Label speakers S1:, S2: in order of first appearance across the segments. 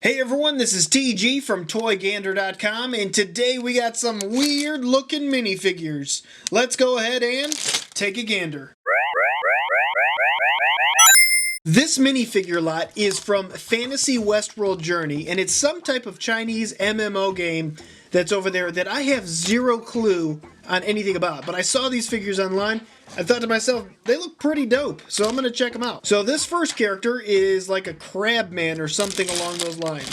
S1: Hey everyone, this is TG from ToyGander.com, and today we got some weird looking minifigures. Let's go ahead and take a gander. This minifigure lot is from Fantasy Westworld Journey, and it's some type of Chinese MMO game that's over there that I have zero clue on anything about. But I saw these figures online. I thought to myself, they look pretty dope, so I'm going to check them out. So this first character is like a crab man or something along those lines.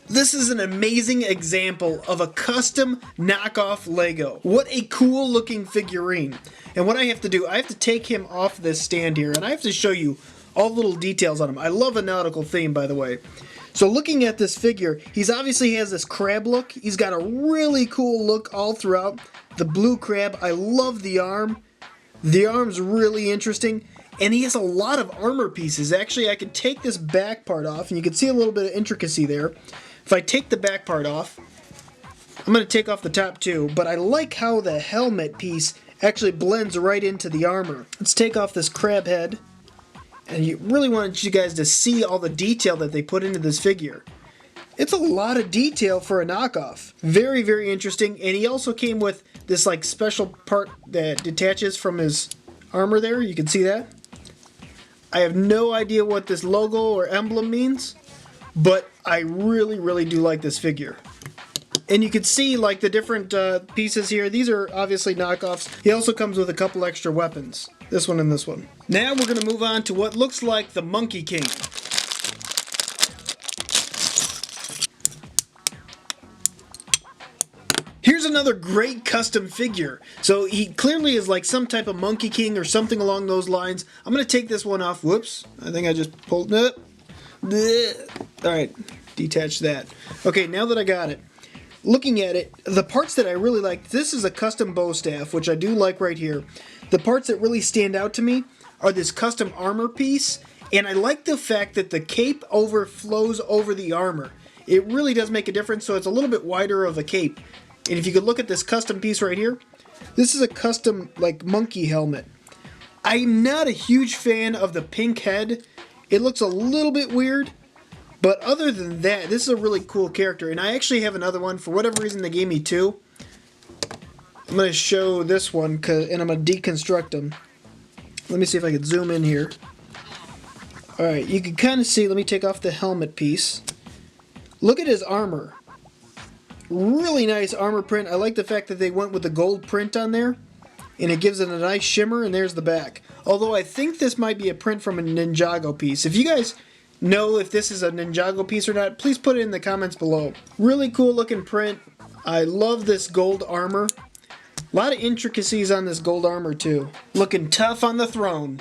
S1: This is an amazing example of a custom knockoff Lego. What a cool looking figurine. And what I have to do, I have to take him off this stand here, and I have to show you all the little details on him. I love a nautical theme, by the way. So looking at this figure, he's obviously has this crab look. He's got a really cool look all throughout. The blue crab, I love the arm. The arm's really interesting. And he has a lot of armor pieces. Actually, I could take this back part off, and you can see a little bit of intricacy there. If I take the back part off, I'm going to take off the top too, but I like how the helmet piece actually blends right into the armor. Let's take off this crab head. And you really want you guys to see all the detail that they put into this figure. It's a lot of detail for a knockoff. Very, very interesting. And he also came with this like special part that detaches from his armor there. You can see that. I have no idea what this logo or emblem means, but I really, really do like this figure. And you can see like the different pieces here. These are obviously knockoffs. He also comes with a couple extra weapons. This one and this one. Now we're going to move on to what looks like the Monkey King. Here's another great custom figure. So he clearly is like some type of Monkey King or something along those lines. I'm going to take this one off. Whoops. I think I just pulled it. Alright, detach that. Okay, now that I got it. Looking at it, the parts that I really like, this is a custom bow staff, which I do like right here. The parts that really stand out to me are this custom armor piece, and I like the fact that the cape overflows over the armor. It really does make a difference, so it's a little bit wider of a cape. And if you could look at this custom piece right here, this is a custom like monkey helmet. I'm not a huge fan of the pink head. It looks a little bit weird. But other than that, this is a really cool character. And I actually have another one. For whatever reason, they gave me two. I'm going to show this one, and I'm going to deconstruct them. Let me see if I can zoom in here. Alright, you can kind of see, let me take off the helmet piece. Look at his armor. Really nice armor print. I like the fact that they went with the gold print on there. And it gives it a nice shimmer, and there's the back. Although I think this might be a print from a Ninjago piece. If you guys know if this is a Ninjago piece or not, please put it in the comments below. Really cool looking print. I love this gold armor. A lot of intricacies on this gold armor too. Looking tough on the throne.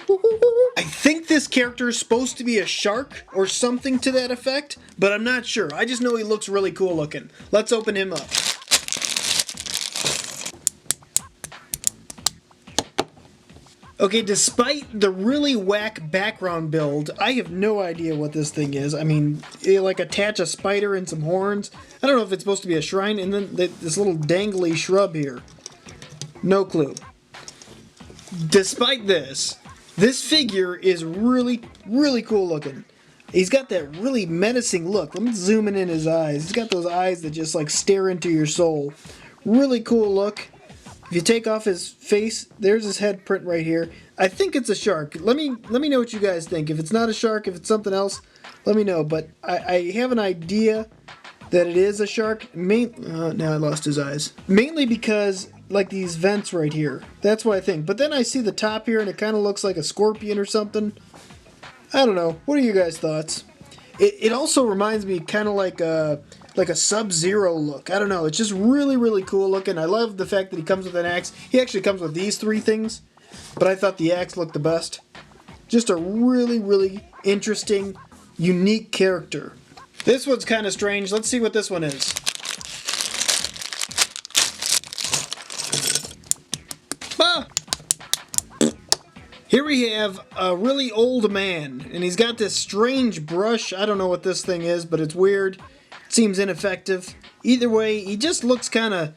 S1: I think this character is supposed to be a shark or something to that effect, but I'm not sure. I just know he looks really cool looking. Let's open him up. Okay, despite the really whack background build, I have no idea what this thing is. I mean, you like attach a spider and some horns. I don't know if it's supposed to be a shrine, and then this little dangly shrub here. No clue. Despite this figure is really, really cool looking. He's got that really menacing look. Let me zoom in his eyes. He's got those eyes that just like stare into your soul. Really cool look. If you take off his face, there's his head print right here. I think it's a shark. Let me know what you guys think. If it's not a shark, if it's something else, let me know. But I have an idea that it is a shark. Now I lost his eyes. Mainly because, like these vents right here. That's what I think. But then I see the top here and it kind of looks like a scorpion or something. I don't know. What are you guys' thoughts? It also reminds me kind of like a Sub-Zero look. I don't know. It's just really, really cool looking. I love the fact that he comes with an axe. He actually comes with these three things, but I thought the axe looked the best. Just a really, really interesting, unique character. This one's kind of strange. Let's see what this one is. Ah! Here we have a really old man, and he's got this strange brush. I don't know what this thing is, but it's weird. It seems ineffective. Either way, he just looks kind of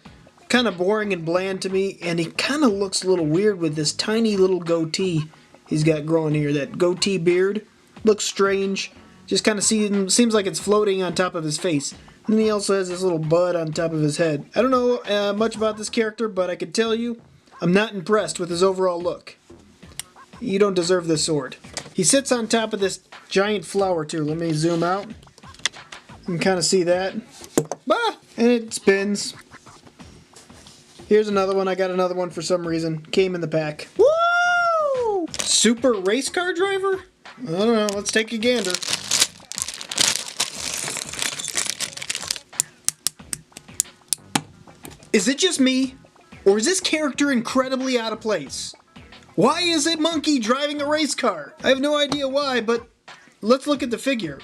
S1: boring and bland to me, and he kind of looks a little weird with this tiny little goatee. he's got growing here. That goatee beard looks strange. Just kind of seems like it's floating on top of his face. And then he also has this little bud on top of his head. I don't know much about this character, but I can tell you, I'm not impressed with his overall look. You don't deserve this sword. He sits on top of this giant flower too. Let me zoom out. You can kind of see that. Ah! And it spins. Here's another one. I got another one for some reason. Came in the pack. Woo! Super race car driver? I don't know. Let's take a gander. Is it just me? Or is this character incredibly out of place? Why is a monkey driving a race car? I have no idea why, but let's look at the figure.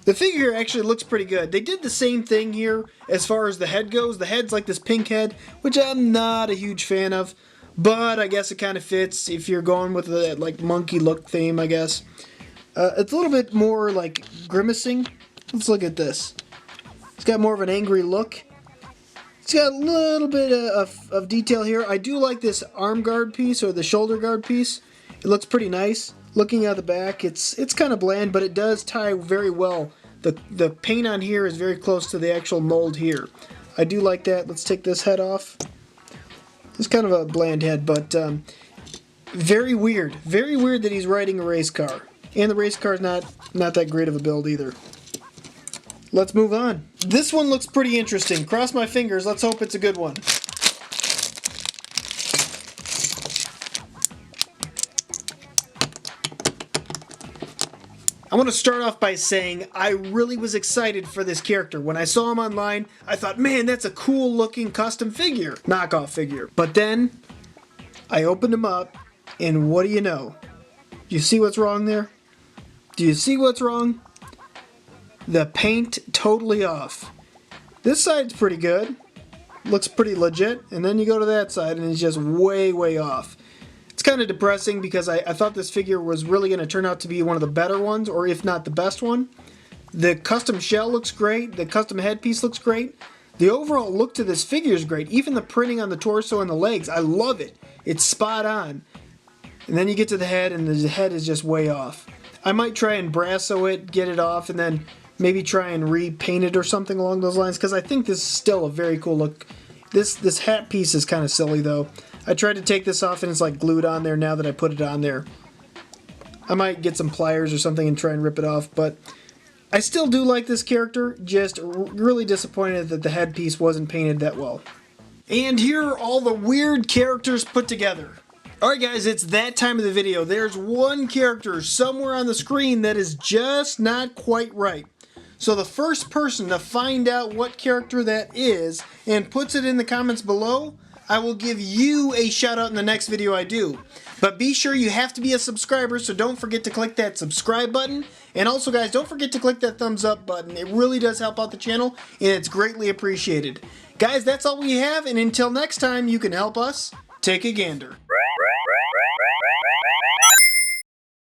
S1: The figure actually looks pretty good. They did the same thing here as far as the head goes. The head's like this pink head, which I'm not a huge fan of, but I guess it kind of fits if you're going with the like monkey look theme, I guess. It's a little bit more like grimacing. Let's look at this. It's got more of an angry look. It's got a little bit of detail here. I do like this arm guard piece or the shoulder guard piece. It looks pretty nice. Looking at the back, it's kind of bland, but it does tie very well. The paint on here is very close to the actual mold here. I do like that. Let's take this head off. It's kind of a bland head, but very weird. Very weird that he's riding a race car. And the race car is not that great of a build either. Let's move on. This one looks pretty interesting. Cross my fingers. Let's hope it's a good one. I want to start off by saying I really was excited for this character. When I saw him online, I thought, man, that's a cool looking custom figure. Knockoff figure. But then, I opened him up, and what do you know? Do you see what's wrong there? Do you see what's wrong? The paint totally off. This side's pretty good. Looks pretty legit. And then you go to that side and it's just way, way off. It's kind of depressing because I thought this figure was really going to turn out to be one of the better ones, or if not the best one. The custom shell looks great. The custom headpiece looks great. The overall look to this figure is great. Even the printing on the torso and the legs, I love it. It's spot on. And then you get to the head and the head is just way off. I might try and brasso it, get it off, and then maybe try and repaint it or something along those lines, because I think this is still a very cool look. This hat piece is kind of silly though. I tried to take this off and it's like glued on there now that I put it on there. I might get some pliers or something and try and rip it off, but I still do like this character, just really disappointed that the headpiece wasn't painted that well. And here are all the weird characters put together. Alright guys, it's that time of the video. There's one character somewhere on the screen that is just not quite right. So the first person to find out what character that is and puts it in the comments below, I will give you a shout out in the next video I do. But be sure you have to be a subscriber, so don't forget to click that subscribe button. And also guys, don't forget to click that thumbs up button. It really does help out the channel and it's greatly appreciated. Guys, that's all we have, and until next time, you can help us take a gander.